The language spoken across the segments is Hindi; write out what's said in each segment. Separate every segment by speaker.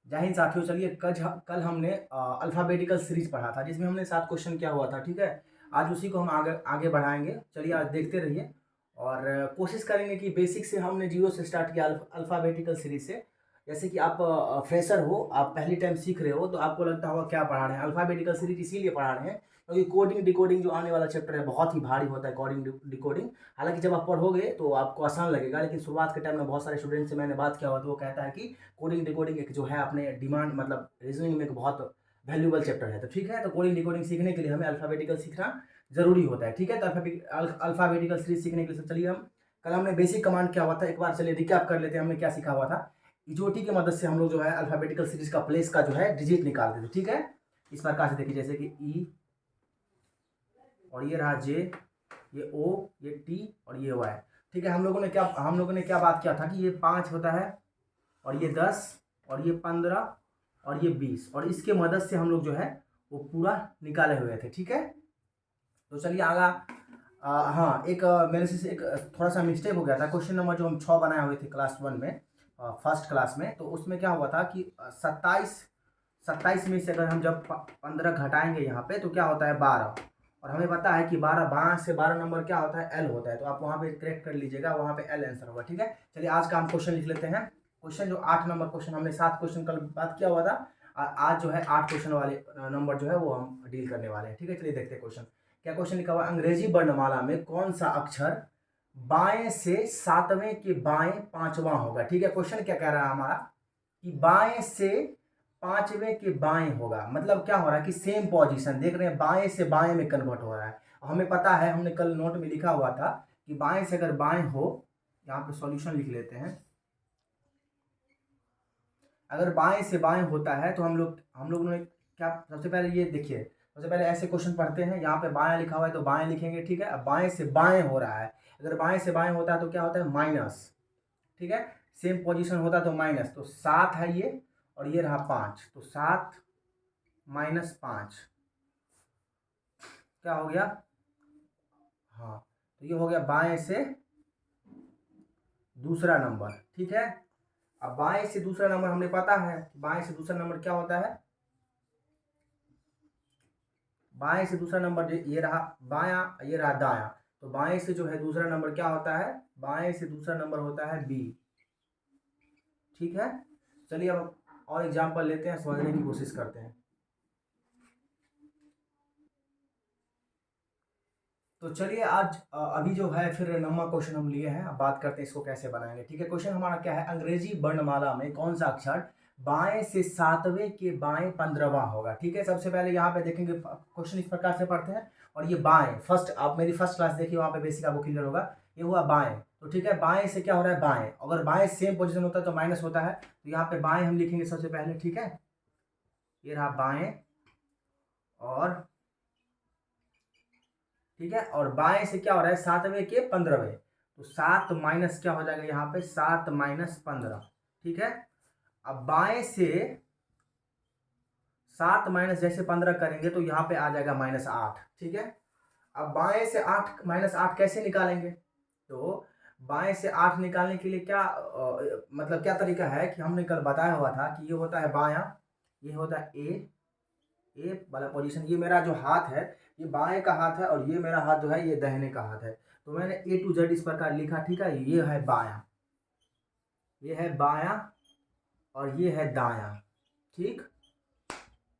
Speaker 1: जय हिंद साथियों। चलिए कल हमने अल्फ़ाबेटिकल सीरीज पढ़ा था जिसमें हमने 7 क्वेश्चन किया हुआ था। ठीक है, आज उसी को हम आगे आगे बढ़ाएंगे। चलिए आज देखते रहिए और कोशिश करेंगे कि बेसिक से हमने जीरो से स्टार्ट किया अल्फ़ाबेटिकल सीरीज से। जैसे कि आप फ्रेशर हो, आप पहली टाइम सीख रहे हो तो आपको लगता होगा क्या पढ़ा रहे हैं। अल्फ़ाबेटिकल सीरीज इसीलिए पढ़ा रहे हैं क्योंकि कोडिंग डिकोडिंग जो आने वाला चैप्टर है बहुत ही भारी होता है। कोडिंग डिकोडिंग हालांकि जब आप पढ़ोगे तो आपको आसान लगेगा, लेकिन शुरुआत के टाइम में बहुत सारे स्टूडेंट से मैंने बात किया हुआ तो वो कहता है कि कोडिंग डिकोडिंग एक जो है अपने डिमांड मतलब रीजनिंग में एक बहुत वैल्यूबल चैप्टर है। तो ठीक है, तो कोडिंग डिकोडिंग सीखने के लिए हमें अल्फ़ाबेटिकल सीखना जरूरी होता है। ठीक है, तो अल्फ़ाबेटिकल सीरीज सीखने के लिए चलिए हम कल हमने बेसिक कमांड क्या हुआ था एक बार चलिए रिकैप कर लेते हैं। हमने क्या सीखा हुआ था, इजोटी की मदद से हम लोग जो है अल्फ़ाबेटिकल सीरीज का प्लेस का जो है डिजिट निकालते थे। ठीक है, इस प्रकार से देखिए जैसे कि ई और ये रहा जे, ये ओ, ये टी और ये वाई। ठीक है, हम लोगों ने क्या बात किया था कि ये 5 होता है और ये 10 और ये 15 और ये 20 और इसके मदद से हम लोग जो है वो पूरा निकाले हुए थे। ठीक है, तो चलिए आगा। हाँ, एक मेरे से एक थोड़ा सा मिस्टेक हो गया था। क्वेश्चन नंबर जो हम 6 बनाए हुए थे क्लास 1 में, फर्स्ट क्लास में, तो उसमें क्या हुआ था कि 27 में से अगर हम जब 15 घटाएंगे यहाँ पे तो क्या होता है 12, और हमें पता है कि 12 बारह से 12 नंबर क्या होता है एल होता है। तो आप वहाँ पे करेक्ट कर लीजिएगा, वहाँ पे एल आंसर होगा। ठीक है, चलिए आज का हम क्वेश्चन लिख लेते हैं। क्वेश्चन जो 8 नंबर क्वेश्चन, हमने 7 क्वेश्चन कल बात किया हुआ था, आज जो है 8 क्वेश्चन वाले नंबर जो है वो हम डील करने वाले हैं। ठीक है, चलिए देखते हैं क्वेश्चन क्या क्वेश्चन लिखा हुआ। अंग्रेजी वर्णमाला में कौन सा अक्षर बाएं से 7वें के बाएं 5वां होगा। ठीक है, क्वेश्चन क्या कह रहा है हमारा कि बाएं से 5वें के बाएं होगा, मतलब क्या हो रहा है कि सेम पोजीशन देख रहे हैं, बाएं से बाएं में कन्वर्ट हो रहा है। हमें पता है, हमने कल नोट में लिखा हुआ था कि बाएं से अगर बाएं हो, यहाँ पे सॉल्यूशन लिख लेते हैं। अगर बाएं से बाएं होता है तो हम लोग ने क्या, सबसे पहले ये देखिए, सबसे पहले ऐसे क्वेश्चन पढ़ते हैं। यहाँ पे बाएं लिखा हुआ है तो बाएं लिखेंगे। ठीक है, अब बाएं से बाएं हो रहा है, अगर बाएं से बाएं होता है तो क्या होता है माइनस। ठीक है, सेम पोजीशन होता तो माइनस, तो 7 है ये और ये रहा 5, तो 7 माइनस 5 क्या हो गया, हाँ, तो ये हो गया बाएं से दूसरा नंबर। ठीक है, अब बाएं से दूसरा नंबर हमने पता है, बाएं से दूसरा नंबर क्या होता है, बाएं से दूसरा नंबर ये रहा बायां, ये रहा दायां, तो बाएं से जो है दूसरा नंबर क्या होता है, बाएं से दूसरा नंबर होता है बी। ठीक है, चलिए अब और एग्जांपल लेते हैं, समझने की कोशिश करते हैं। तो चलिए आज अभी जो है फिर नंबर क्वेश्चन हम लिए हैं, अब बात करते हैं इसको कैसे बनाएंगे। ठीक है, क्वेश्चन हमारा क्या है, अंग्रेजी वर्णमाला में कौन सा अक्षर बाएं से 7वें के बाएं 15वां होगा। ठीक है, सबसे पहले यहाँ पे देखेंगे क्वेश्चन इस प्रकार से पढ़ते हैं, और ये बाएं फर्स्ट, आप मेरी फर्स्ट क्लास देखिए, वहाँ पे बेसिक आपको क्लियर होगा। ये हुआ बाएं, तो ठीक है, बाएं से क्या हो रहा है बाएं, अगर बाएं सेम पोजिशन होता है तो माइनस होता है, तो यहाँ पे बाएं हम लिखेंगे सबसे पहले। ठीक है, ये रहा बाएं, और ठीक है, और बाएं से क्या हो रहा है 7वें के 15वें, तो 7 माइनस क्या हो जाएगा यहाँ पे 7 माइनस 15। ठीक है, अब बाएं से 7 माइनस जैसे 15 करेंगे तो यहाँ पे आ जाएगा -8। ठीक है, अब बाएं से 8 -8 कैसे निकालेंगे, तो बाएं से 8 निकालने के लिए क्या मतलब क्या तरीका है कि हमने कल बताया हुआ था कि ये होता है बायां, ये होता है ए वाला पोजीशन, ये मेरा जो हाथ है ये बाएं का हाथ है और ये मेरा हाथ जो है ये दाहिने का हाथ है, तो मैंने A to Z इस प्रकार लिखा। ठीक है, ये है बायां, ये है बायां और ये है दायां। ठीक,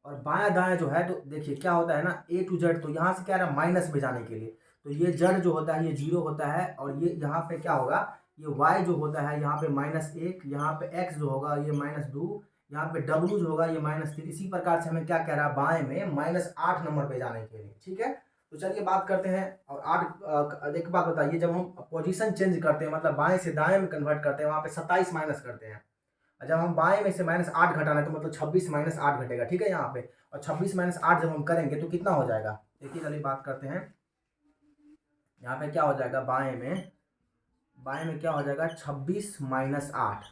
Speaker 1: और बायां दायां जो है, तो देखिए क्या होता है ना A to Z, तो यहाँ से क्या रहा माइनस में जाने के लिए, तो ये Z जो होता है ये 0 होता है, और ये यहाँ पे क्या होगा, ये Y जो होता है यहाँ पे -1, यहाँ पे X जो होगा ये -2, यहाँ पे W जो होगा ये -3। इसी प्रकार से हमें क्या कह रहा है बाएं में -8 नंबर पे जाने के लिए। ठीक है, तो चलिए बात करते हैं। और 8 एक बात बताइए, जब हम पोजीशन चेंज करते हैं मतलब बाएं से दाएं में कन्वर्ट करते हैं, वहाँ पे 27 माइनस करते हैं, और जब हम बाएं में से -8 घटाना है तो मतलब 26 -8 घटेगा। ठीक है, यहाँ पे, और 26 -8 जब हम करेंगे तो कितना हो जाएगा, देखिए चलिए बात करते हैं। यहाँ पे क्या हो जाएगा बाएं में क्या हो जाएगा 26 -8,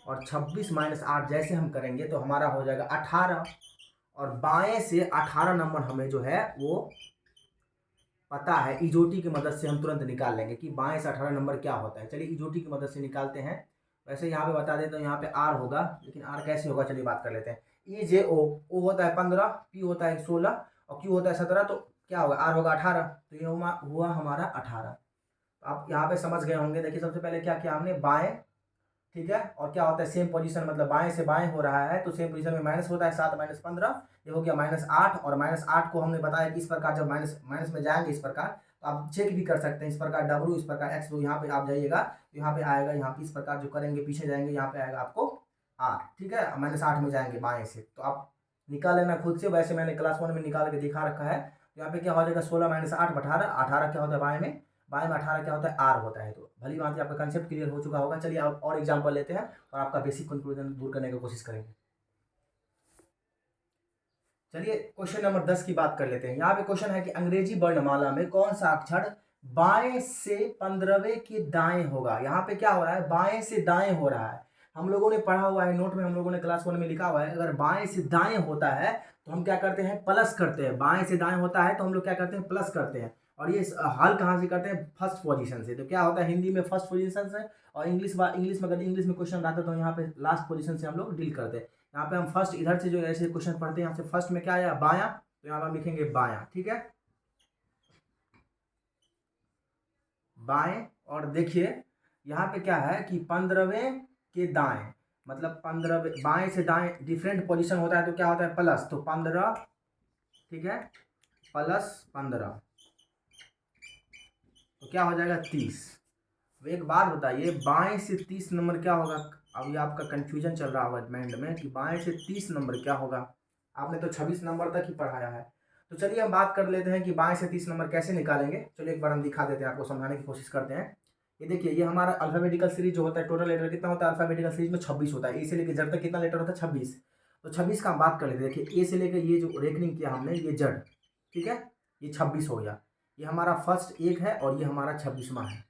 Speaker 1: और 26 -8 जैसे हम करेंगे तो हमारा हो जाएगा 18, और बाएं से 18 नंबर हमें जो है वो पता है, इजोटी की मदद से हम तुरंत निकाल लेंगे कि बाएं से 18 नंबर क्या होता है। चलिए इजोटी की मदद से निकालते हैं, वैसे यहाँ पे बता देते हैं, यहाँ पे आर होगा, लेकिन आर कैसे होगा चलिए बात कर लेते हैं। ई जे ओ होता है 15, पी होता है 16 और क्यू होता है 17, तो क्या होगा, आर होगा 18, तो ये हुआ हमारा 18। आप यहाँ पे समझ गए होंगे। देखिए सबसे पहले क्या किया हमने, बाएं, ठीक है, और क्या होता है सेम पोजीशन, मतलब बाएं से बाएं हो रहा है तो सेम पोजीशन में माइनस होता है, 7 माइनस 15, ये हो गया -8। और -8 को हमने बताया कि इस प्रकार जब माइनस माइनस में जाएंगे इस प्रकार, तो आप चेक भी कर सकते हैं इस प्रकार डब्ल्यू, इस प्रकार एक्स, तो यहाँ पे आप जाइएगा तो यहाँ पे आएगा, यहाँ पे इस प्रकार जो करेंगे पीछे जाएंगे, यहाँ पे आएगा आपको आर, ठीक है, -8 में जाएंगे बाएं से, तो आप निकाल लेना खुद से, वैसे मैंने क्लास 1 में निकाल के दिखा रखा है। तो यहाँ पे क्या हो जाएगा, 16 माइनस 8 18, 18 क्या होता है बाएं में, बाएं में 18 क्या होता है, आर होता है। तो भली बात आपका कंसेप्ट क्लियर हो चुका होगा। चलिए आप और एग्जांपल लेते हैं और आपका बेसिक कंक्लूजन दूर करने की कोशिश करेंगे। चलिए क्वेश्चन नंबर 10 की बात कर लेते हैं। यहाँ पे क्वेश्चन है कि अंग्रेजी वर्णमाला में कौन सा अक्षर बाएं से 15वें के दाएं होगा। यहाँ पे क्या हो रहा है, बाएं से दाएं हो रहा है। हम लोगों ने पढ़ा हुआ है नोट में, हम लोगों ने क्लास 1 में लिखा हुआ है, अगर बाएं से दाएं होता है तो हम क्या करते हैं, प्लस करते हैं। बाएं से दाएं होता है तो हम लोग क्या करते हैं, प्लस करते हैं। और ये हल कहाँ से करते हैं, फर्स्ट पोजीशन से। तो क्या होता है, हिंदी में फर्स्ट पोजीशन से, और इंग्लिश में अगर इंग्लिश में क्वेश्चन आता है तो यहाँ पे लास्ट पोजीशन से हम लोग डील करते हैं। यहाँ पे हम फर्स्ट इधर से जो ऐसे क्वेश्चन पढ़ते हैं, यहाँ से फर्स्ट में क्या आया, बायां, तो यहाँ पर हम लिखेंगे बायां, ठीक है, बाएं। और देखिए यहाँ पे क्या है कि 15वें के दाएं, मतलब 15वें, बाएं से दाएं डिफरेंट पोजीशन होता है तो क्या होता है, प्लस, तो 15, ठीक है, +15, तो क्या हो जाएगा 30। अब एक बात बताइए, बाएं से 30 नंबर क्या होगा। अब ये आपका कंफ्यूजन चल रहा होगा माइंड में कि बाएं से 30 नंबर क्या होगा, आपने तो 26 नंबर तक ही पढ़ाया है। तो चलिए हम बात कर लेते हैं कि बाएं से 30 नंबर कैसे निकालेंगे। चलिए एक बार हम दिखा देते हैं, आपको समझाने की कोशिश करते हैं। ये देखिए, ये हमारा अल्फाबेटिकल सीरीज जो होता है, टोटल लेटर कितना होता है अल्फाबेटिकल सीरीज में, 26 होता है। ए से लेकर जड़ तक कितना लेटर होता है, 26। तो 26 का हम बात कर लेते हैं। देखिए ए से लेकर ये जो रेकनिंग किया हमने, ये जड़, ठीक है, ये 26 हो गया। ये हमारा फर्स्ट एक है और ये हमारा 26वां है।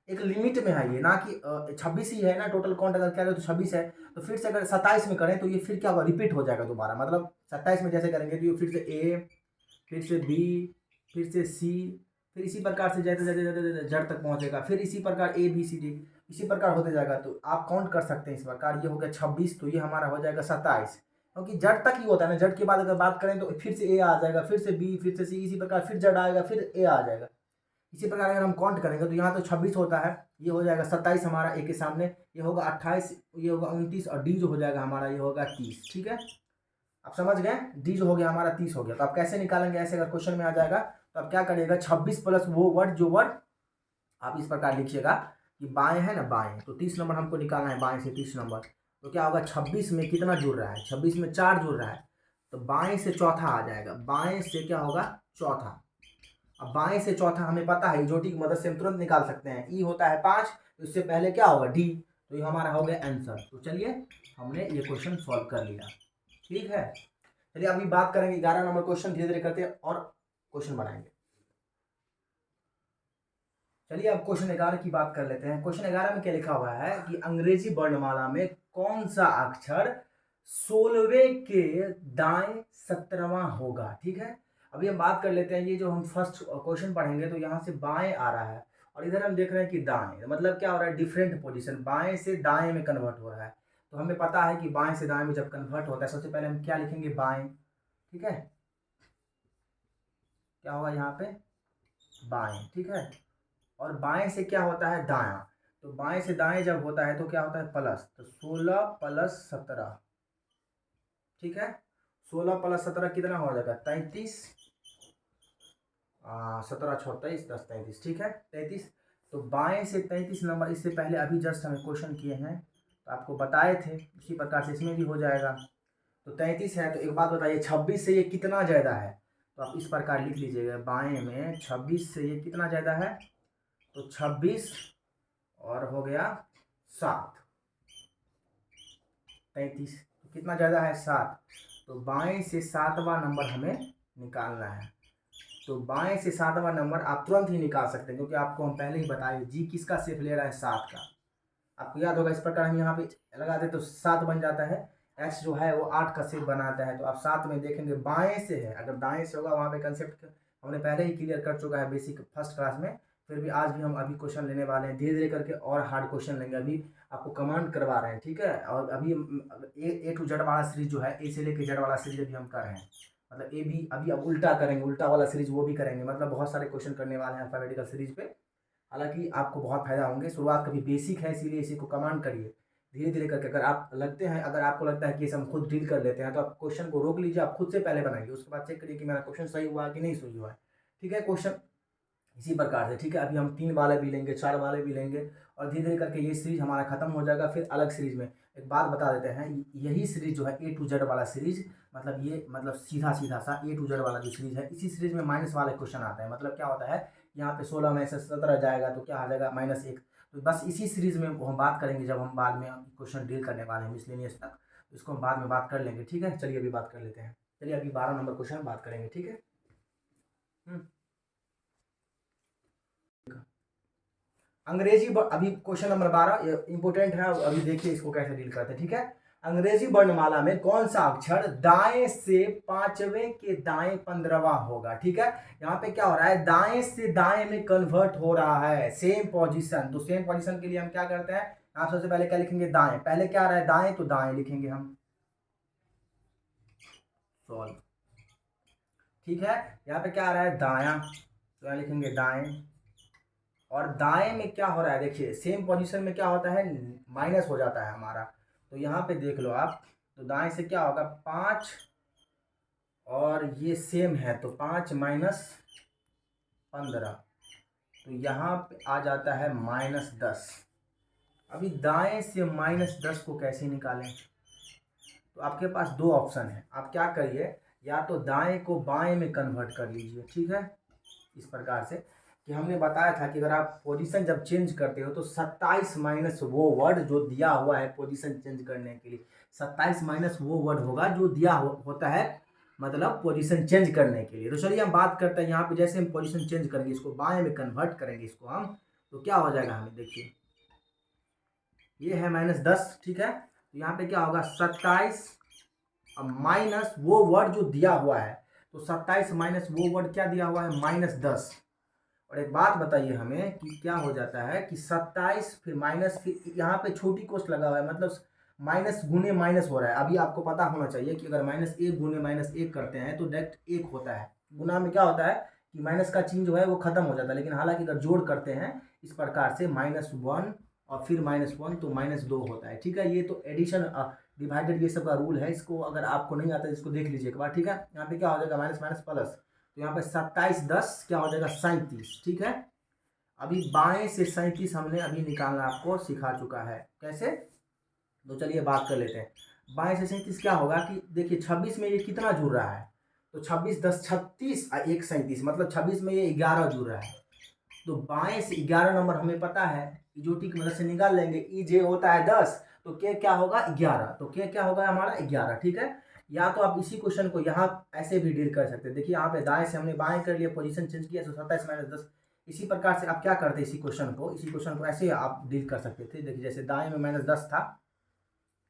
Speaker 1: एक लिमिट में है ये, ना कि 26 ही है ना, टोटल काउंट अगर करें तो 26 है। तो फिर से अगर 27 में करें तो ये फिर क्या होगा, रिपीट हो जाएगा दोबारा। मतलब 27 में जैसे करेंगे तो ये फिर से ए, फिर से बी, फिर से सी, फिर इसी प्रकार से जैसे जैसे जैसे जड़ तक पहुंचेगा, फिर इसी प्रकार ए बी सी डी, इसी प्रकार होते जाएगा। तो आप काउंट कर सकते हैं इस प्रकार। ये हो गया 26, तो ये हमारा हो जाएगा 27, क्योंकि जड़ तक ही होता है ना। जड़ के बाद अगर बात करें तो फिर से ए आ जाएगा, फिर से बी, फिर से सी, इसी प्रकार फिर जड़ आएगा, फिर ए आ जाएगा। इसी प्रकार अगर हम काउंट करेंगे तो यहाँ तो 26 होता है, ये हो जाएगा 27 हमारा ए के सामने, ये होगा 28, ये होगा 29, और डी जो हो जाएगा हमारा ये होगा 30, ठीक है। आप समझ गए, डी जो हो गया हमारा 30 हो गया। तो आप कैसे निकालेंगे, ऐसे अगर क्वेश्चन में आ जाएगा तो आप क्या करिएगा, 26 प्लस वो वर्ड, जो वर्ड आप इस प्रकार लिखिएगा कि बाएं है ना, बाएं, तो 30 नंबर हमको निकालना है, बाएं से 30 नंबर। तो क्या होगा, 26 में कितना जुड़ रहा है, 26 में 4 जुड़ रहा है, तो बाएं से चौथा आ जाएगा। बाएं से क्या होगा, चौथा। अब बाएं से चौथा हमें पता है, जोटी की मदद से हम तुरंत निकाल सकते हैं। ई होता है 5, तो इससे पहले क्या होगा, डी, तो ये हमारा हो गया आंसर। तो चलिए हमने ये क्वेश्चन सॉल्व कर लिया, ठीक है। चलिए अभी बात करेंगे 11 नंबर क्वेश्चन, धीरे धीरे करते हैं और क्वेश्चन बनाएंगे। चलिए अब क्वेश्चन 11 की बात कर लेते हैं। क्वेश्चन 11 में क्या लिखा हुआ है कि अंग्रेजी वर्णमाला में कौन सा अक्षर 16वें के दाएं 17वां होगा, ठीक है। अभी हम बात कर लेते हैं, ये जो हम फर्स्ट क्वेश्चन पढ़ेंगे तो यहाँ से बाएं आ रहा है और इधर हम देख रहे हैं कि दाएं, मतलब क्या हो रहा है, डिफरेंट पोजीशन, बाएं से दाएं में कन्वर्ट हो रहा है। तो हमें पता है कि बाएं से दाएं में जब कन्वर्ट होता है, सबसे पहले हम क्या लिखेंगे, बाएं, ठीक है, क्या होगा यहाँ पे, बाएं, ठीक है। और बाएं से क्या होता है, दायां, तो बाएं से दाएं जब होता है तो क्या होता है, प्लस, तो 16 + 17, ठीक है। 16 + 17 कितना हो जाएगा, 33, 17 × 6 = 23, 10 33, ठीक है, 33। तो बाएं से 33 नंबर, इससे पहले अभी जस्ट हमें क्वेश्चन किए हैं तो आपको बताए थे, उसी प्रकार से इसमें भी हो जाएगा। तो 33 है, तो एक बात बताइए, 26 से ये कितना ज़्यादा है, तो आप इस प्रकार लिख लीजिएगा, बाएं में 26 से ये कितना ज़्यादा है, तो 26 और हो गया 7, 33, तो कितना ज़्यादा है, 7। तो बाएं से 7वां नंबर हमें निकालना है। तो बाएं से 7वां नंबर आप तुरंत ही निकाल सकते हैं, क्योंकि आपको हम पहले ही बताए जी किसका शेप ले रहा है, 7 का। आपको याद होगा, इस प्रकार हम यहाँ पे लगा दे तो 7 बन जाता है। एक्स जो है वो 8 का शेप बनाता है, तो आप 7 में देखेंगे बाएं से है, अगर दाएं से होगा वहाँ पे कंसेप्ट हमने पहले ही क्लियर कर चुका है बेसिक फर्स्ट क्लास में, फिर भी आज भी हम अभी क्वेश्चन लेने वाले हैं, धीरे धीरे करके और हार्ड क्वेश्चन लेंगे। अभी आपको कमांड करवा रहे हैं, ठीक है। और अभी ए टू जेड वाला सीरीज जो है, ए से लेके जेड वाला सीरीज अभी हम कर रहे हैं, मतलब ए भी अभी अब उल्टा करेंगे, उल्टा वाला सीरीज वो भी करेंगे, मतलब बहुत सारे क्वेश्चन करने वाले हैं अल्फाबेटिकल सीरीज पे। हालांकि आपको बहुत फायदा होंगे। शुरुआत कभी बेसिक है, इसीलिए इसी को कमांड करिए धीरे धीरे करके। अगर आपको लगता है कि इसे हम खुद डील कर लेते हैं, तो आप क्वेश्चन को रोक लीजिए, आप खुद से पहले बनाइए, उसके बाद चेक करिए कि मेरा क्वेश्चन सही हुआ कि नहीं सही हुआ है, ठीक है। क्वेश्चन इसी प्रकार से, ठीक है। अभी हम 3 वाले भी लेंगे, 4 वाले भी लेंगे, और धीरे धीरे करके ये सीरीज हमारा खत्म हो जाएगा। फिर अलग सीरीज में एक बात बता देते हैं, यही सीरीज जो है ए टू जेड वाला सीरीज, मतलब ये मतलब सीधा सीधा सा ए टू जेड वाला जो सीरीज है, इसी सीरीज में माइनस वाले क्वेश्चन आते हैं। मतलब क्या होता है, यहाँ पे 16 में से 17 जाएगा तो क्या आ जाएगा -1। तो बस इसी सीरीज में हम बात करेंगे, जब हम बाद में क्वेश्चन डील करने वाले हैं मिसलेनियस तक, इसको हम बाद में बात कर लेंगे, ठीक है। चलिए अभी बात कर लेते हैं, चलिए अभी 12 नंबर क्वेश्चन बात करेंगे, ठीक है। अंग्रेजी अभी क्वेश्चन नंबर 12 इंपोर्टेंट है, अभी देखिए इसको कैसे डील करते हैं, ठीक है। अंग्रेजी वर्णमाला में कौन सा अक्षर दाएं से 5वें के दाएं 15वां होगा, ठीक है। यहाँ पे क्या हो रहा है, दाएं से दाएं में कन्वर्ट हो रहा है, सेम पोजीशन। तो सेम पोजीशन के लिए हम क्या करते हैं, आप सबसे पहले क्या लिखेंगे, दाएं। पहले क्या आ रहा है, दाएं, तो दाएं लिखेंगे हम, सॉल्व, ठीक है। यहाँ पे क्या आ रहा है, दायां, तो यहाँ लिखेंगे दाएं। और दाएं में क्या हो रहा है, देखिए सेम पोजीशन में क्या होता है, माइनस हो जाता है हमारा। तो यहाँ पे देख लो आप, तो दाएं से क्या होगा, 5, और ये सेम है तो 5 माइनस 15, तो यहाँ पे आ जाता है -10। अभी दाएं से -10 को कैसे निकालें, तो आपके पास दो ऑप्शन है। आप क्या करिए, या तो दाएं को बाएं में कन्वर्ट कर लीजिए, ठीक है। इस प्रकार से कि हमने बताया था कि अगर आप पोजीशन जब चेंज करते हो, तो 27 माइनस वो वर्ड जो दिया हुआ है पोजीशन चेंज करने के लिए, 27 माइनस वो वर्ड होगा जो दिया होता है, मतलब पोजीशन चेंज करने के लिए। तो चलिए हम बात करते हैं, यहाँ पे जैसे हम पोजीशन चेंज करेंगे, इसको बाएं में कन्वर्ट करेंगे इसको हम, तो क्या हो जाएगा, हमें देखिए ये है -10, ठीक है। तो यहाँ पे क्या होगा, 27 माइनस वो वर्ड जो दिया हुआ है, तो 27 माइनस वो वर्ड क्या दिया हुआ है, -10। और एक बात बताइए हमें कि क्या हो जाता है कि 27 फिर माइनस, फिर यहाँ पे छोटी कोष्ट लगा हुआ है, मतलब माइनस गुने माइनस हो रहा है। अभी आपको पता होना चाहिए कि अगर -1 गुने -1 करते हैं तो डायरेक्ट 1 होता है। गुना में क्या होता है कि माइनस का चिन्ह जो है वो खत्म हो जाता है, लेकिन हालांकि अगर जोड़ करते हैं इस प्रकार से, -1 और फिर -1 तो -2 होता है, ठीक है। ये तो एडिशन डिवाइडेड ये सब का रूल है, इसको अगर आपको नहीं आता इसको देख लीजिए एक बार, ठीक है। यहाँ पे क्या हो जाएगा, माइनस माइनस प्लस, तो यहाँ पे 27 10 क्या हो जाएगा, 37, ठीक है। अभी बाएं से 37 हमने अभी निकालना आपको सिखा चुका है, कैसे, तो चलिए बात कर लेते हैं। बाएं से 37 क्या होगा कि देखिए 26 में ये कितना जुड़ रहा है, तो 26 10 36 और 1 37, मतलब 26 में ये 11 जुड़ रहा है। तो बाएं से 11 नंबर हमें पता है, इजोटी की मदद से निकाल लेंगे। ई जे होता है 10, तो के क्या होगा, 11, तो के क्या होगा हमारा 11, ठीक है। या तो आप इसी क्वेश्चन को यहाँ ऐसे भी डील कर सकते हैं। देखिए यहाँ पे दाएं से हमने बाएं कर लिया, पोजीशन चेंज किया, तो 27 माइनस 10। इसी प्रकार से आप क्या करते हैं, इसी क्वेश्चन को ऐसे आप डील कर सकते थे। देखिए जैसे दाएं में -10 था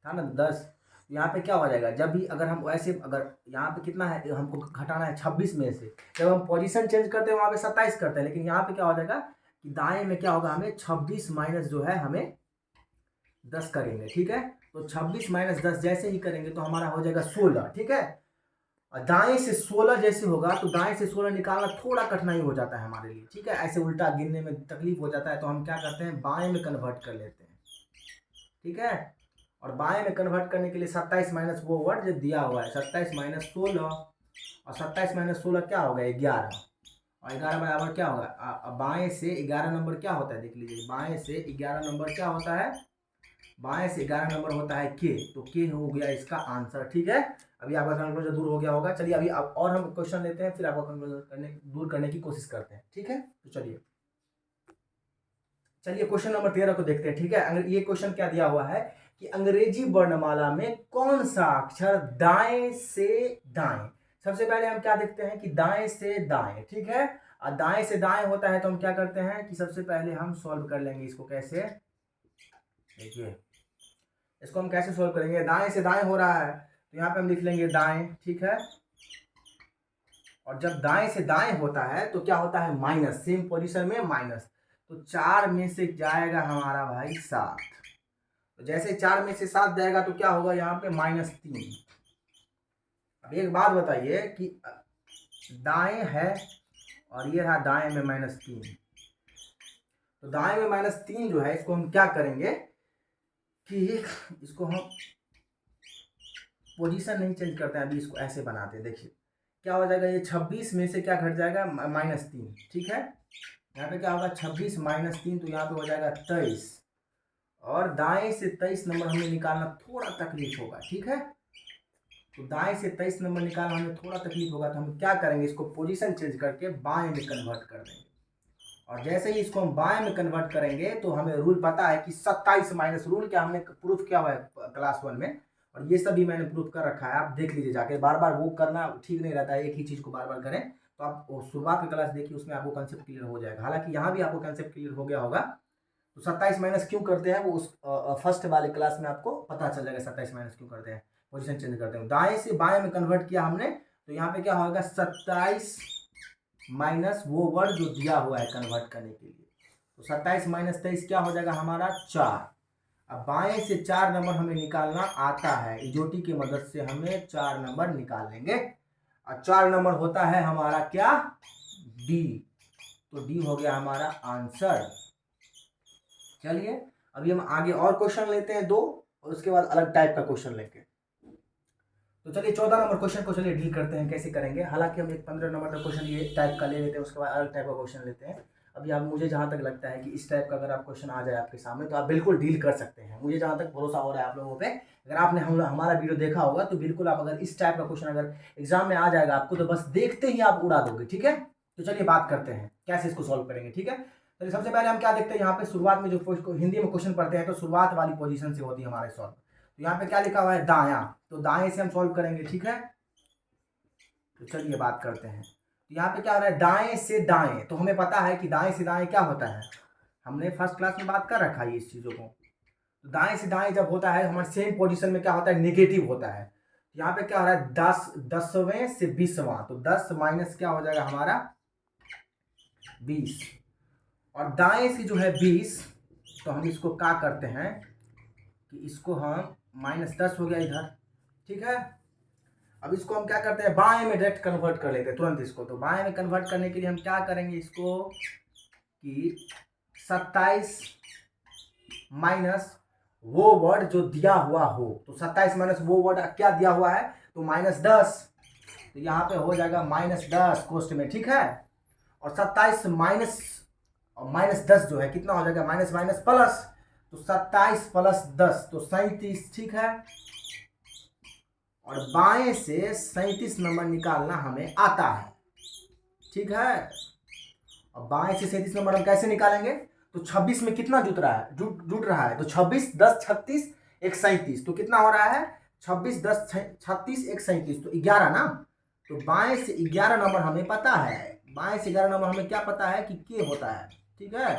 Speaker 1: ना, 10, यहाँ पे क्या हो जाएगा, जब भी अगर हम वैसे, अगर यहाँ पे कितना है, हमको घटाना है 26 में से, जब हम पोजीशन चेंज करते हैं वहाँ पे 27 करते हैं, लेकिन यहाँ पे क्या हो जाएगा कि दाएं में क्या होगा, हमें 26 माइनस जो है हमें 10 करेंगे, ठीक है। तो 26 माइनस 10 जैसे ही करेंगे तो हमारा हो जाएगा 16, ठीक है। और दाएं से 16 जैसे होगा, तो दाएं से 16 निकालना थोड़ा कठिनाई हो जाता है हमारे लिए, ठीक है। ऐसे उल्टा गिनने में तकलीफ हो जाता है, तो हम क्या करते हैं, बाएं में कन्वर्ट कर लेते हैं, ठीक है। और बाएं में कन्वर्ट करने के लिए 27 माइनस वो वर्ड जो दिया हुआ है, 27 माइनस 16, और 27 माइनस 16 क्या होगा, 11, और 11 बराबर क्या होगा, बाएं से 11 नंबर क्या होता है, देख लीजिए, बाएं से 11 नंबर क्या होता है, बाएं से 11 नंबर होता है के, तो के हो गया इसका आंसर, ठीक है। अभी आपका कंक्लूजन दूर हो गया होगा। चलिए अभी आप और हम क्वेश्चन लेते हैं, फिर आपका कंक्लूजन दूर करने की कोशिश करते हैं, ठीक है। तो चलिए क्वेश्चन नंबर 13 को देखते हैं, ठीक है। ये क्वेश्चन क्या दिया हुआ है कि अंग्रेजी वर्णमाला में कौन सा अक्षर दाएं से दाएं, सबसे पहले हम क्या देखते हैं कि दाएं से दाएं, ठीक है। और दाएं से दाएं होता है तो हम क्या करते हैं कि सबसे पहले हम सॉल्व कर लेंगे इसको, कैसे, देखिए इसको हम कैसे सॉल्व करेंगे, दाएं से दाएं हो रहा है तो यहाँ पे हम लिख लेंगे दाएं, ठीक है। और जब दाएं से दाएं होता है तो क्या होता है, माइनस, सेम पोजीशन में माइनस। तो 4 में से जाएगा हमारा भाई 7। तो जैसे 4 में से 7 जाएगा तो क्या होगा यहाँ पे, -3। अब एक बात बताइए कि दाएं है और ये रहा दाएं में -3। तो दाएं में -3 जो है इसको हम क्या करेंगे कि इसको हम पोजीशन नहीं चेंज करते हैं, अभी इसको ऐसे बनाते हैं। देखिए क्या हो जाएगा, ये 26 में से क्या घट जाएगा, -3। ठीक है, यहाँ पे क्या होगा, 26 -3, तो यहाँ पे हो जाएगा 23। और दाएं से 23 नंबर हमें निकालना थोड़ा तकलीफ होगा। ठीक है, तो दाएं से 23 नंबर निकालना हमें थोड़ा तकलीफ होगा, तो हम क्या करेंगे, इसको पोजीशन चेंज करके बाएं में कन्वर्ट कर देंगे। और जैसे ही इसको हम बाएं में कन्वर्ट करेंगे तो हमें रूल पता है कि 27 माइनस, रूल क्या हमने प्रूफ किया हुआ है क्लास 1 में, और ये सब भी मैंने प्रूफ कर रखा है, आप देख लीजिए जाके। बार बार वो करना ठीक नहीं रहता है, एक ही चीज़ को बार बार करें। तो आप शुरुआत की क्लास देखिए, उसमें आपको कंसेप्ट क्लियर हो जाएगा। हालांकि यहाँ भी आपको कंसेप्ट क्लियर हो गया होगा। तो 27 माइनस क्यों करते हैं वो उस फर्स्ट वाले क्लास में आपको पता चल जाएगा, 27 माइनस क्यों करते हैं, पोजीशन चेंज करते हैं। दाएं से बाएं में कन्वर्ट किया हमने, तो यहाँ पे क्या होगा, 27 माइनस वो वर्ड जो दिया हुआ है कन्वर्ट करने के लिए। तो 27 माइनस 23 क्या हो जाएगा हमारा, 4। अब बाएं से 4 नंबर हमें निकालना आता है, इजोटी की मदद से हमें 4 नंबर निकाल लेंगे। और 4 नंबर होता है हमारा क्या, डी। तो डी हो गया हमारा आंसर। चलिए अभी हम आगे और क्वेश्चन लेते हैं 2, और उसके बाद अलग टाइप का क्वेश्चन लेंगे। तो चलिए 14 नंबर क्वेश्चन को चलिए डील करते हैं, कैसे करेंगे। हालांकि हम एक 15 नंबर का क्वेश्चन ये टाइप का ले लेते हैं, उसके बाद अलग टाइप का क्वेश्चन लेते हैं। अभी आप, मुझे जहाँ तक लगता है कि इस टाइप का अगर आप क्वेश्चन आ जाए आपके सामने तो आप बिल्कुल डील कर सकते हैं। मुझे जहाँ तक भरोसा हो रहा है आप लोगों पे, अगर आपने हमारा वीडियो देखा होगा तो बिल्कुल आप, अगर इस टाइप का क्वेश्चन अगर एग्जाम में आ जाएगा आपको, तो बस देखते ही आप उड़ा दोगे। ठीक है, तो चलिए बात करते हैं कैसे इसको सॉल्व करेंगे। ठीक है, तो सबसे पहले हम क्या देखते हैं, यहाँ पे शुरुआत में जो हिंदी में क्वेश्चन पढ़ते हैं तो शुरुआत वाली पोजीशन से होती है हमारे सॉल्व। तो यहाँ पे क्या लिखा हुआ है, दायां, तो दाएं से हम सॉल्व करेंगे। ठीक है, तो चलिए बात करते हैं। तो यहाँ पे क्या हो रहा है, दाएं से दाएं, तो हमें पता है कि दाएं से दाएं क्या होता है, हमने फर्स्ट क्लास में बात कर रखा है इस चीज़ों को। तो दाएं से दाएं जब होता है हमारे सेम पोजीशन में क्या होता है, नेगेटिव होता है। यहाँ पे क्या हो रहा है, 10वें से 20वां, तो 10 माइनस क्या हो जाएगा हमारा 20। और दाएं से जो है 20, तो हम इसको क्या करते हैं कि इसको हम -10 हो गया इधर। ठीक है, अब इसको हम क्या करते हैं, बाएं में डायरेक्ट कन्वर्ट कर लेते हैं तुरंत इसको। तो बाएं में कन्वर्ट करने के लिए हम क्या करेंगे इसको कि 27 माइनस वो वर्ड जो दिया हुआ हो, तो 27 माइनस वो वर्ड क्या दिया हुआ है, तो -10। तो यहाँ पे हो जाएगा -10 कोष्ट में। ठीक है, और 27 माइनस 10 जो है कितना हो जाएगा, माइनस माइनस प्लस, तो 27 प्लस 10 तो 37। ठीक है, और बाएं से 37 नंबर निकालना हमें आता है। ठीक है, अब बाएं से 37 नंबर हम कैसे निकालेंगे, तो 26 में कितना जुट रहा है, जुट रहा है, तो 26 10 36 1 37, तो कितना हो रहा है, 26 10 36 1 37, तो 11 ना। तो बाएं से 11 नंबर हमें पता है, बाएं से 11 नंबर हमें क्या पता है कि के होता है। ठीक है,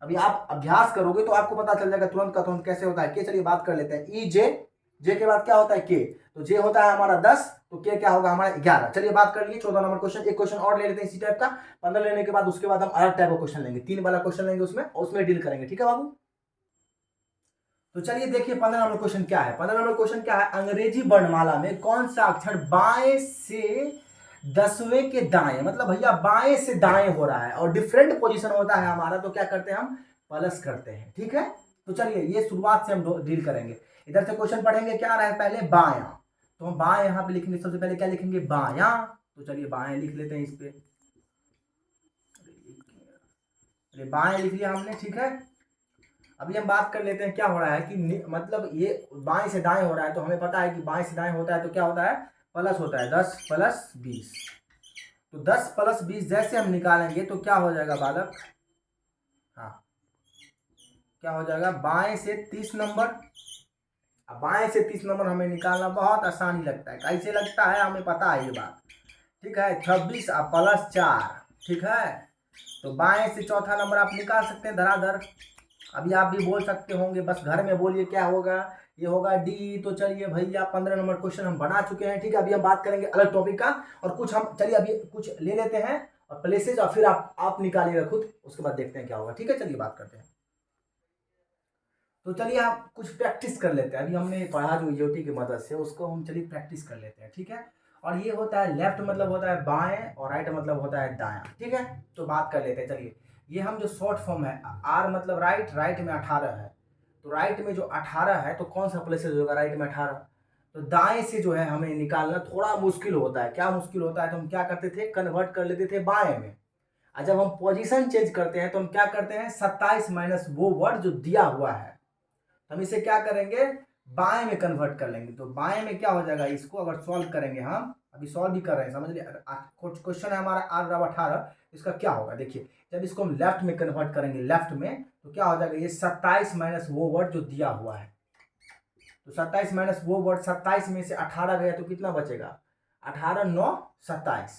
Speaker 1: अभी आप अभ्यास करोगे तो आपको पता चल जाएगा तुरंत का तुरंत कैसे होता है के। चलिए बात कर लेते हैं, ई जे के बाद क्या होता है के, तो जे होता है हमारा 10, तो के क्या होगा हमारा 11। चलिए बात कर लिए 14 नंबर क्वेश्चन। एक क्वेश्चन और ले लेते हैं इसी टाइप का, 15 लेने के बाद उसके बाद हम अलग टाइप का क्वेश्चन लेंगे, 3 वाला क्वेश्चन लेंगे उसमें डील करेंगे। ठीक है बाबू, तो चलिए देखिए 15 नंबर क्वेश्चन क्या है। 15 नंबर क्वेश्चन क्या है, अंग्रेजी वर्णमाला में कौन सा अक्षर बाएं से 10वें के दाएं, मतलब भैया बाएं से दाएं हो रहा है और डिफरेंट पोजीशन होता है हमारा, तो क्या करते हैं हम प्लस करते हैं। ठीक है, तो चलिए ये शुरुआत से हम डील करेंगे। इधर से क्वेश्चन पढ़ेंगे, क्या रहा है पहले, बायां, तो हम बायां यहाँ पे लिखेंगे, सबसे पहले क्या लिखेंगे, बायां। तो चलिए बायां लिख लेते हैं, इस पे बाएं लिख लिया हमने। ठीक है, अभी हम बात कर लेते हैं क्या हो रहा है कि मतलब ये बाएं से दाएं हो रहा है, तो हमें पता है कि बाएं से दाएं होता है तो क्या होता है, प्लस होता है, 10 प्लस 20। तो 10 प्लस 20 जैसे हम निकालेंगे तो क्या हो जाएगा बालक, हाँ क्या हो जाएगा, बाएं से 30 नंबर। अब बाएं से 30 नंबर हमें निकालना बहुत आसानी लगता है, कैसे लगता है हमें पता है ये बात। ठीक है, 26 प्लस 4। ठीक है, तो बाएं से चौथा नंबर आप निकाल सकते हैं धराधर। अभी आप भी बोल सकते होंगे, बस घर में बोलिए क्या होगा, ये होगा डी। तो चलिए भैया 15 नंबर क्वेश्चन हम बना चुके हैं, ठीक है। अभी हम बात करेंगे अलग टॉपिक का, और कुछ हम चलिए अभी कुछ ले लेते हैं और प्लेसेज, और फिर आप निकालिएगा खुद, उसके बाद देखते हैं क्या होगा, ठीक है। चलिए बात करते हैं। तो चलिए आप कुछ प्रैक्टिस कर लेते हैं। अभी हमने पढ़ा जो ईओटी की मदद से, उसको हम चलिए प्रैक्टिस कर लेते हैं, ठीक है। और ये होता है लेफ्ट मतलब होता है बाएं, और राइट मतलब होता है दायां, ठीक है। तो बात कर लेते हैं चलिए। ये हम जो शॉर्ट फॉर्म है, आर मतलब राइट, राइट में 18 है, तो राइट में जो 18 है तो कौन सा प्लेसेज होगा राइट में 18? तो दाएं से जो है हमें निकालना थोड़ा मुश्किल होता है। क्या मुश्किल होता है? तो हम क्या करते थे, कन्वर्ट कर लेते थे बाएं में। और जब हम पोजीशन चेंज करते हैं तो हम क्या करते हैं, 27 माइनस वो वर्ड जो दिया हुआ है, हम इसे क्या करेंगे, बाएं में कन्वर्ट कर लेंगे। तो बाएं में क्या हो जाएगा, इसको अगर सॉल्व करेंगे, हम अभी सॉल्व भी कर रहे हैं, समझ लिया। क्वेश्चन है हमारा R/18, इसका क्या होगा देखिए। जब इसको हम लेफ्ट में कन्वर्ट करेंगे, लेफ्ट में, तो क्या हो जाएगा, ये 27 माइनस वो वर्ड जो दिया हुआ है। तो 27 माइनस वो वर्ड, 27 में से 18 गया तो कितना बचेगा, 18 9 27।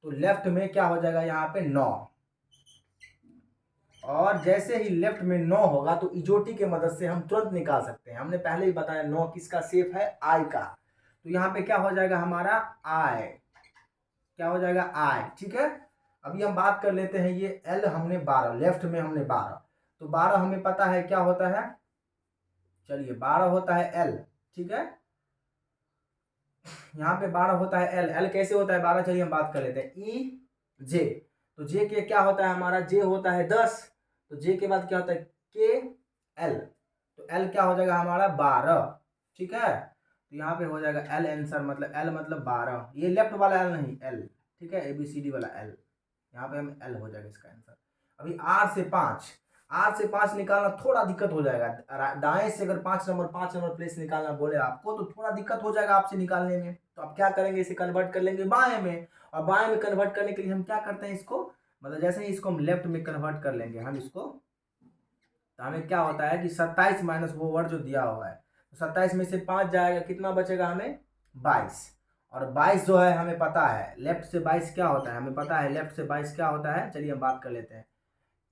Speaker 1: तो लेफ्ट में क्या हो जाएगा यहाँ पे 9, और जैसे ही लेफ्ट में 9 होगा तो इजोटी के मदद से हम तुरंत निकाल सकते हैं। हमने पहले ही बताया 9 किसका शेप है, आई का। तो यहाँ पे क्या हो जाएगा हमारा आई, क्या हो जाएगा आई, ठीक है। अभी हम बात कर लेते हैं, ये एल हमने 12, लेफ्ट में हमने 12, तो 12 हमें पता है क्या होता है, चलिए 12 होता है एल, ठीक है। यहाँ पे 12 होता है एल। एल कैसे होता है 12, चलिए हम बात कर लेते हैं। ई जे, तो जे के क्या होता है हमारा, जे होता है 10, तो जे के बाद क्या होता है के एल, तो एल क्या हो जाएगा हमारा 12, ठीक है। तो यहाँ पे हो जाएगा एल आंसर, मतलब एल मतलब 12, ये लेफ्ट वाला एल नहीं, एल, ठीक है, ABCD वाला एल, यहाँ पे हम एल हो जाएगा इसका आंसर। अभी आर से 5, आर से 5 निकालना थोड़ा दिक्कत हो जाएगा। दाएं से अगर 5 नंबर प्लेस निकालना बोले आपको तो थोड़ा दिक्कत हो जाएगा आपसे निकालने में। तो आप क्या करेंगे, इसे कन्वर्ट कर लेंगे बाएं में, और बाएं में कन्वर्ट करने के लिए हम क्या करते हैं, इसको मतलब जैसे ही इसको हम लेफ्ट में कन्वर्ट कर लेंगे हम इसको, तो हमें क्या होता है कि 27 माइनस वो वर्ड जो दिया हुआ है, तो 27 में से 5 जाएगा, कितना बचेगा हमें 22, और 22 जो है हमें पता है लेफ्ट से 22 क्या होता है, हमें पता है लेफ्ट से 22 क्या होता है। चलिए हम बात कर लेते हैं,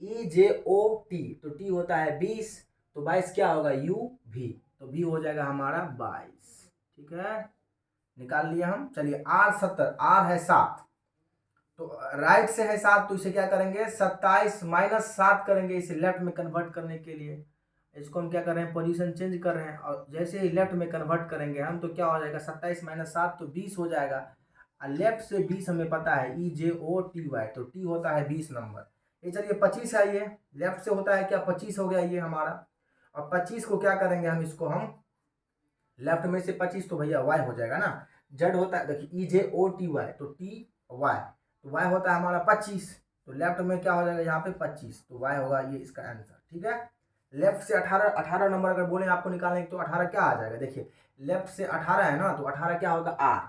Speaker 1: EJOT, तो टी होता है 20, तो 22 क्या होगा UV, तो भी हो जाएगा हमारा 22, ठीक है, निकाल लिया हम। चलिए R 70, R है 7, तो राइट से है 7, तो इसे क्या करेंगे 27 माइनस 7 करेंगे, इसे लेफ्ट में कन्वर्ट करने के लिए। इसको हम क्या कर रहे हैं, पोजीशन चेंज कर रहे हैं, और जैसे ही लेफ्ट में कन्वर्ट करेंगे हम तो क्या हो जाएगा 27 माइनस 7 तो 20 हो जाएगा। और लेफ्ट से 20 हमें पता है EJOTY, तो टी होता है 20 नंबर। ये चलिए 25 है, ये लेफ्ट से होता है क्या 25 हो गया ये हमारा। और 25 को क्या करेंगे हम, इसको हम लेफ्ट में से 25 तो भैया वाई हो जाएगा ना, जेड होता है देखिए EJOTY, तो टी वाई, तो वाई होता है हमारा 25, तो लेफ्ट में क्या हो जाएगा यहाँ पे 25, तो वाई होगा ये इसका आंसर, ठीक है। लेफ्ट से 18 नंबर अगर बोले आपको निकालने तो 18 क्या आ जाएगा, देखिए लेफ्ट से 18 है ना, तो 18 क्या होगा आर,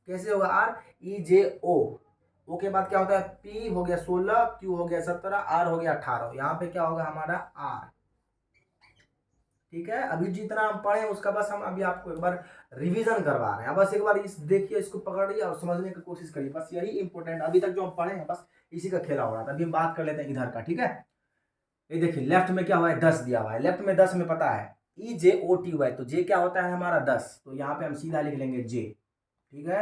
Speaker 1: कैसे होगा आर, EJO, ओ के बाद क्या होता है P हो गया 16, Q हो गया 17, R हो गया 18, यहाँ पे क्या होगा हमारा R, ठीक है। अभी जितना हम पढ़े उसका बस हम अभी आपको एक बार रिवीजन करवा रहे हैं, बस एक बार इस देखिए, इसको पकड़िए और समझने की कोशिश करिए, बस यही इंपॉर्टेंट अभी तक जो हम पढ़े हैं बस इसी का खेला हो रहा था। अभी हम बात कर लेते हैं इधर का, ठीक है। ये देखिए लेफ्ट में क्या हुआ है 10 दिया हुआ है, लेफ्ट में 10 में पता है EJOTY, तो जे क्या होता है हमारा 10, तो यहाँ पे हम सीधा लिख लेंगे जे, ठीक है,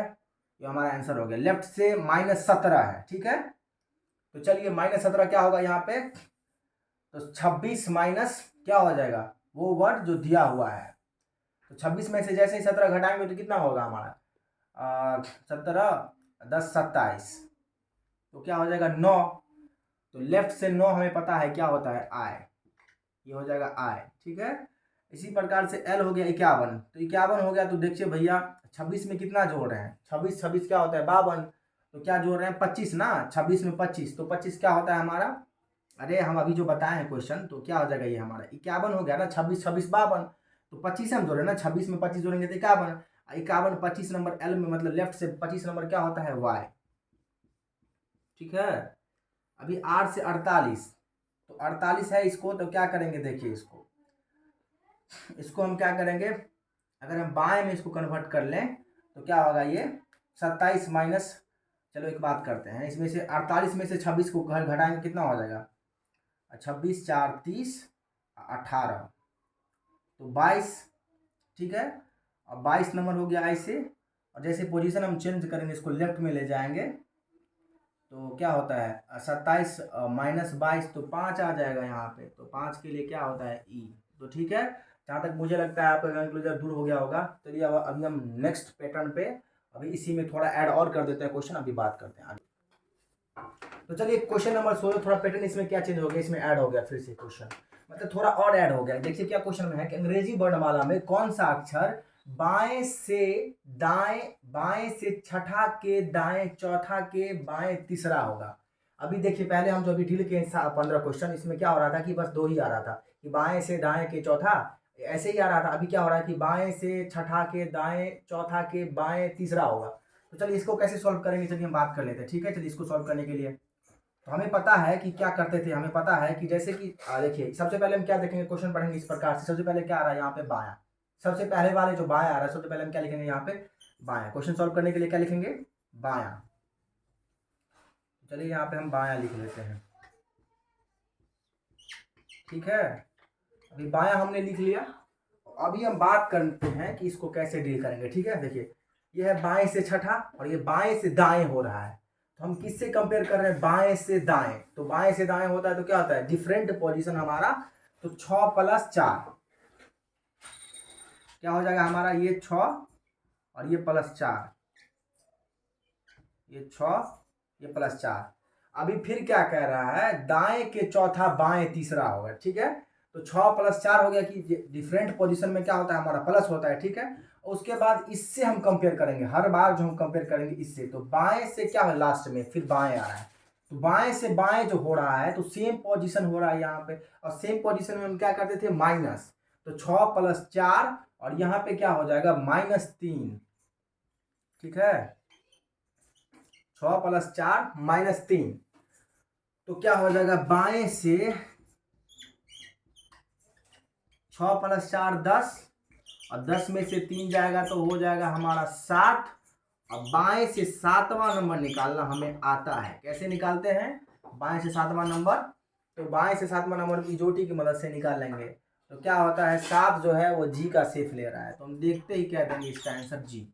Speaker 1: ये हमारा आंसर हो गया। लेफ्ट से -17 है, ठीक है, तो चलिए -17 क्या होगा यहाँ पे, तो 26 माइनस क्या हो जाएगा वो वर्ड जो दिया हुआ है, तो 26 में से जैसे ही 17 घटाएंगे तो कितना होगा हमारा 17 10 27, तो क्या हो जाएगा 9, तो लेफ्ट से 9 हमें पता है क्या होता है आई, ये हो जाएगा आई, ठीक है। इसी प्रकार से एल हो गया 51, तो 51 हो गया, तो देखिए भैया 26 में कितना जोड़ रहे हैं, 26 26 क्या होता है 52, तो क्या जोड़ रहे हैं 25 ना, 26 में 25, तो 25 क्या होता है हमारा, अरे हम अभी जो बताए हैं क्वेश्चन, तो क्या हो जाएगा ये हमारा 51 हो गया ना, 26 26 52, तो 25 हम जोड़े ना, 26 में 25 जोड़ेंगे तो 51, 51 25 नंबर एल में, मतलब लेफ्ट से 25 नंबर क्या होता है वाई, ठीक है। अभी 8 से 48, तो 48 है इसको, तो क्या करेंगे देखिए इसको हम क्या करेंगे, अगर हम बाएं में इसको कन्वर्ट कर लें तो क्या होगा ये 27 माइनस, चलो एक बात करते हैं, इसमें से 48 में से 26 को घर घटाएंगे कितना हो जाएगा, 26 4 30 18, तो 22 ठीक है। अब 22 नंबर हो गया आई से, और जैसे पोजीशन हम चेंज करेंगे, इसको लेफ्ट में ले जाएंगे तो क्या होता है 27 -22 तो 5 आ जाएगा यहाँ पे, तो 5 के लिए क्या होता है ई। तो ठीक है, जहाँ तक मुझे लगता है आपका कंक्लूजन दूर हो गया होगा। चलिए अब अभी हम नेक्स्ट पैटर्न पे अभी इसी में थोड़ा ऐड और कर देते हैं क्वेश्चन, अभी बात करते हैं आगे। तो चलिए क्वेश्चन नंबर 16, थोड़ा पैटर्न इसमें क्या चेंज हो गया, इसमें ऐड हो गया फिर से क्वेश्चन, मतलब थोड़ा और ऐड हो गया। देखिए क्या क्वेश्चन में है कि अंग्रेजी वर्णमाला में कौन सा अक्षर बाएं से दाएं, बाएं से छठा के दाएं चौथा के बाएं तीसरा होगा। अभी देखिए पहले हम जो अभी डील किए 15 क्वेश्चन, इसमें क्या हो रहा था कि बस 2 ही आ रहा था कि बाएं से दाएं के चौथा, ऐसे ही आ रहा था। अभी क्या हो रहा है कि बाएं से छठा के दाएं चौथा के बाएं तीसरा होगा। तो चलिए इसको कैसे सॉल्व करेंगे, चलिए हम बात कर लेते हैं। ठीक है, चलिए इसको सॉल्व करने के लिए तो हमें पता है कि क्या करते थे, हमें पता है कि जैसे कि देखिए सबसे पहले हम क्या देखेंगे, क्वेश्चन पढ़ेंगे इस प्रकार से। सबसे पहले क्या आ रहा है यहाँ पे बायां, सबसे पहले वाले जो बायां आ रहा है, सबसे पहले हम क्या लिखेंगे यहाँ पे बायां। क्वेश्चन सॉल्व करने के लिए क्या लिखेंगे, बायां। चलिए यहाँ पे हम बायां लिख लेते हैं। ठीक है, अभी बायां हमने लिख लिया। अभी हम बात करते हैं कि इसको कैसे डील करेंगे। ठीक है, देखिए ये है बाएं से छठा और ये बाएं से दाएं हो रहा है, तो हम किससे कंपेयर कर रहे हैं, बाएं से दाएं। तो बाएं से दाएं होता है तो क्या होता है, डिफरेंट पोजीशन हमारा। तो 6 + 4 क्या हो जाएगा हमारा, ये 6 और ये +4, ये 6 ये +4। अभी फिर क्या कह रहा है, दाएं के चौथा बाएं तीसरा होगा। ठीक है, तो 6 + 4 हो गया कि डिफरेंट पोजीशन में क्या होता है हमारा प्लस होता है। ठीक है, उसके बाद इससे हम कंपेयर करेंगे, हर बार जो हम कंपेयर करेंगे इससे, तो बाएं से क्या है लास्ट में फिर बाएं आ रहा है, तो बाएं से बाएं जो हो रहा है तो सेम पोजीशन हो रहा है यहाँ पे। और सेम पोजीशन में हम क्या करते थे माइनस, तो 6 + 4 और यहाँ पे क्या हो जाएगा -3। ठीक है, 6 + 4 -3, तो क्या हो जाएगा बाएं से 6 + 4 10 और 10 में से 3 जाएगा तो हो जाएगा हमारा 7। अब बाएं से 7वां नंबर निकालना हमें आता है, कैसे निकालते हैं बाएं से 7वां नंबर, तो बाएं से 7वां नंबर इजोटी की मदद से निकाल लेंगे। तो क्या होता है 7 जो है वो जी का सेफ ले रहा है, तो हम देखते ही क्या देंगे इसका आंसर जी।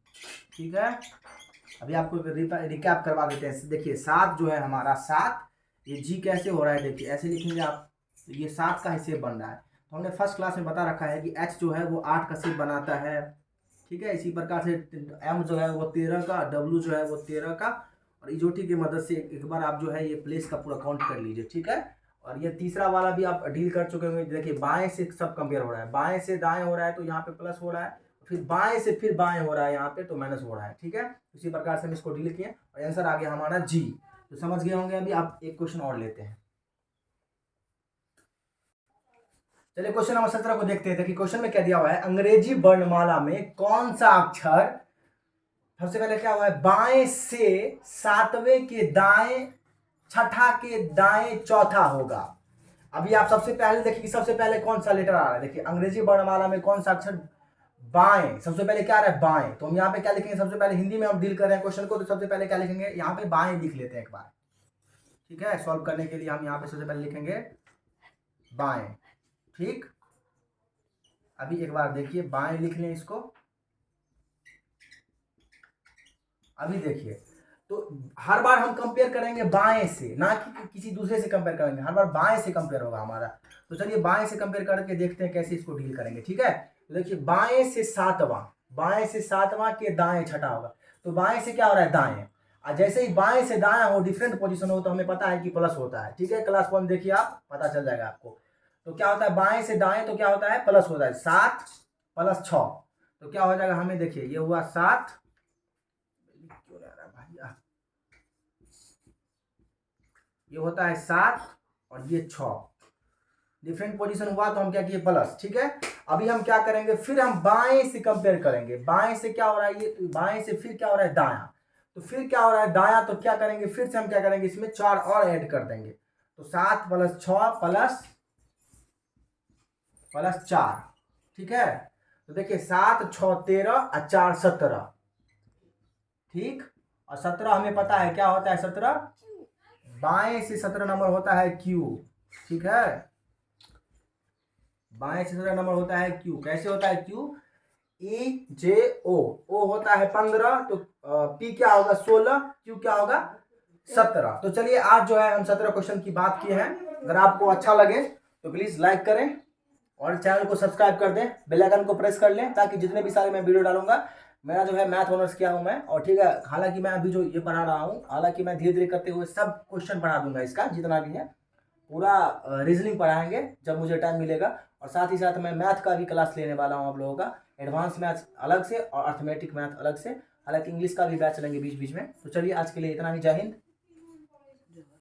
Speaker 1: ठीक है, अभी आपको रिकैप करवा देते हैं। देखिए 7 जो है हमारा 7, ये जी कैसे हो रहा है, देखिए ऐसे लिखेंगे आप, तो ये 7 का ही शेप बन रहा है। तो हमने फर्स्ट क्लास में बता रखा है कि एच जो है वो 8 का शेप बनाता है। ठीक है, इसी प्रकार से एम जो है वो 13 का, डब्ल्यू जो है वो 13 का, और इजोटी की मदद से एक बार आप जो है ये प्लेस का पूरा काउंट कर लीजिए। ठीक है, और ये तीसरा वाला भी आप डील कर चुके होंगे। देखिए बाएं से सब कंपेयर हो रहा है, बाएं से दाएं हो रहा है तो यहाँ पे प्लस हो रहा है, फिर बाएं से फिर बाएं हो रहा है यहाँ पे तो माइनस हो रहा है। ठीक है, इसी प्रकार से हम इसको डील किए और आंसर आ गया हमारा जी। तो समझ गए होंगे। अभी आप एक क्वेश्चन और लेते हैं। चलिए क्वेश्चन नंबर 17 को देखते हैं कि क्वेश्चन में क्या दिया हुआ है, अंग्रेजी वर्णमाला में कौन सा अक्षर सबसे पहले क्या हुआ है, बाएं से 7वें के दाएं छठा के दाएं चौथा होगा। अभी आप सबसे पहले देखिए कि सबसे पहले कौन सा लेटर आ रहा है। देखिए अंग्रेजी वर्णमाला में कौन सा अक्षर बाएं, सबसे पहले क्या आ रहा है बाएं, तो हम यहाँ पे क्या लिखेंगे, सबसे पहले हिंदी में हम डील कर रहे हैं क्वेश्चन को, तो सबसे पहले क्या लिखेंगे यहाँ पे बाएं लिख लेते हैं एक बार। ठीक है, सॉल्व करने के लिए हम यहाँ पे सबसे पहले लिखेंगे बाएं। ठीक, अभी एक बार देखिए बाएं लिख लें इसको। अभी देखिए तो हर बार हम कंपेयर करेंगे बाएं से, ना कि किसी दूसरे से कंपेयर करेंगे, हर बार बाएं से कंपेयर होगा हमारा। तो चलिए बाएं से कंपेयर करके देखते हैं कैसे इसको डील करेंगे। ठीक है, तो देखिए बाएं से 7वां, बाएं से 7वां के दाएं छठा होगा, तो बाएं से क्या हो रहा है दाएं, और जैसे ही बाएं से दाएं हो डिफरेंट पोजीशन हो तो हमें पता है कि प्लस होता है। ठीक है, क्लास 1 देखिए आप, पता चल जाएगा आपको। तो क्या होता है बाएं से दाएं, तो क्या होता है प्लस होता है, 7 + 6, तो क्या हो जाएगा हमें, देखिए ये हुआ 7, ये होता है 7 और ये 6, डिफरेंट पोजीशन हुआ तो हम क्या किए प्लस। ठीक है, अभी हम क्या करेंगे, फिर हम बाएं से कंपेयर करेंगे, बाएं से क्या हो रहा है, ये बाएं से फिर क्या हो रहा है दायां, तो फिर क्या हो रहा है दायां, तो क्या करेंगे फिर से हम क्या करेंगे इसमें 4 और ऐड कर देंगे, तो 7 + 6 + 4। ठीक है, तो देखिए 7 6 13 और 4 17। ठीक, और 17 हमें पता है क्या होता है 17, बाएं से 17 नंबर होता है क्यू। ठीक है, बाएं से 17 नंबर होता है क्यू। कैसे होता है क्यू, EJO, O होता है 15, तो P क्या होगा 16, Q क्या होगा 17। तो चलिए आज जो है हम 17 क्वेश्चन की बात की है। अगर आपको अच्छा लगे तो प्लीज लाइक करें और चैनल को सब्सक्राइब कर दें, बेल आइकन को प्रेस कर लें, ताकि जितने भी सारे मैं वीडियो डालूंगा, मेरा जो है मैथ ऑनर्स किया हूं मैं, और ठीक है, हालांकि मैं अभी जो ये पढ़ा रहा हूँ, हालांकि मैं धीरे धीरे करते हुए सब क्वेश्चन पढ़ा दूंगा, इसका जितना भी है पूरा रीजनिंग पढ़ाएंगे जब मुझे टाइम मिलेगा। और साथ ही साथ मैं मैथ का भी क्लास लेने वाला हूँ आप लोगों का, एडवांस मैथ अलग से और अर्थमेटिक मैथ अलग से, हालांकि इंग्लिश का भी बैच चलेंगे बीच बीच में। तो चलिए आज के लिए इतना ही, जय हिंद।